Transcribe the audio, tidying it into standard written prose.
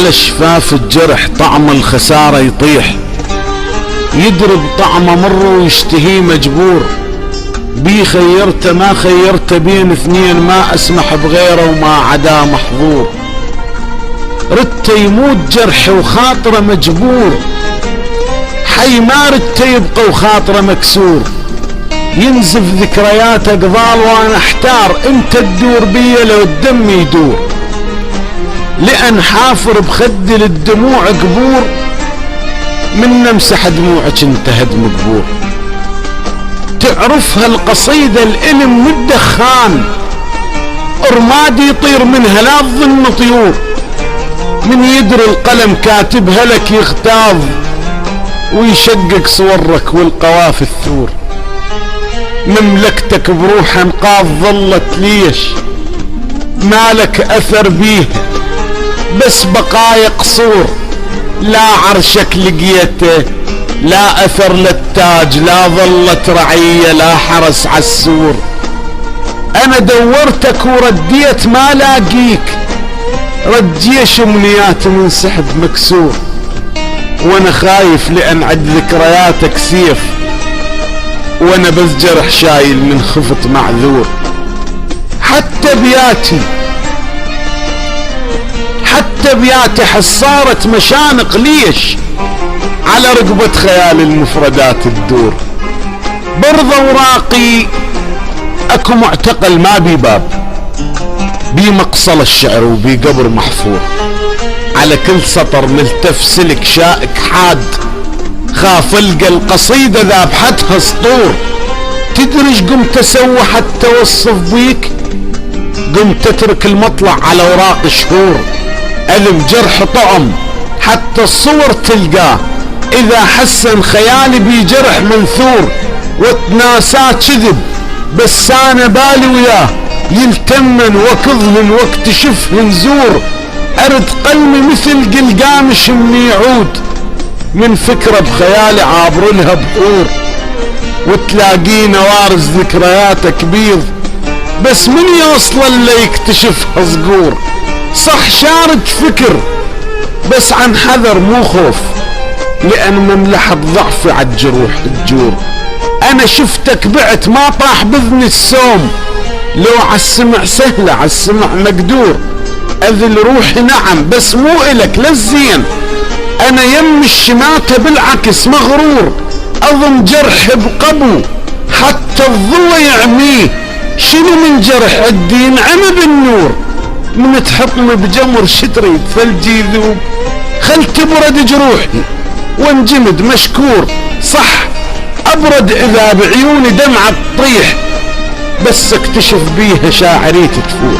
على شفاف الجرح طعم الخسارة يطيح، يدرب طعمه مر ويشتهيه مجبور. بي خيرته ما خيرته بين اثنين، ما اسمح بغيره وما عدا محظور. ردته يموت جرحه وخاطره مجبور، حي ما ردته يبقى وخاطره مكسور. ينزف ذكرياته قضال وانا احتار، انت تدور بيا لو الدم يدور. لأن حافر بخدي للدموع قبور، من نمسح دموعك انتهد مقبور. تعرفها القصيدة الإلم والدخان، رمادي يطير منها لا تظن طيور. من يدري القلم كاتبها لك يغتاظ، ويشقق صورك والقوافي الثور. مملكتك بروح انقاذ ظلت ليش، مالك اثر بيه بس بقايا قصور. لا عرشك لقيته، لا اثر للتاج، لا ظلت رعية، لا حرس عالسور. انا دورتك ورديت ما لاقيك، رجيش امنيات من سحب مكسور. وانا خايف لان عد ذكرياتك سيف، وانا بس جرح شايل من خفت معذور. حتى بياتي حصارت مشانق ليش، على رقبة خيال المفردات تدور. برضه وراقي اكو معتقل ما بي باب، بي مقصل الشعر وبي قبر محفور. على كل سطر ملتف سلك شائك حاد، خاف القى القصيدة ذابحتها سطور. تدري ايش قمت اسوي حتى اوصف بيك؟ قمت اترك المطلع على اوراق شهور. ألم جرح طعم حتى الصور تلقاه، اذا حسن خيالي بجرح منثور. وتناساه كذب بس انا بالي وياه، يلتمن واكظهن واكتشفهن زور. ارد قلبي مثل قلقامش من يعود، من فكرة بخيالي عابر لها بحور. وتلاقي نوارز ذكرياتك بيض، بس من يوصل اللي يكتشفها صقور. صح شارد فكر بس عن حذر مو خوف، لان مملحة ضعفي عالجروح الجور. انا شفتك بعت ما طاح باذني السوم، لو عالسمع سهلة عالسمع مقدور. اذل روحي نعم بس مو الك للزين، انا يم الشماتة بالعكس مغرور. اظن جرح بقبو حتى الضوء يعميه، شنو من جرح الدين عمى بالنور. من تحطني بجمر شتريد ثلجي يذوب، خل تبرد جروحي وانجمد مشكور. صح ابرد اذا بعيوني دمعة تطيح، بس اكتشف بيها شاعريتي تفور.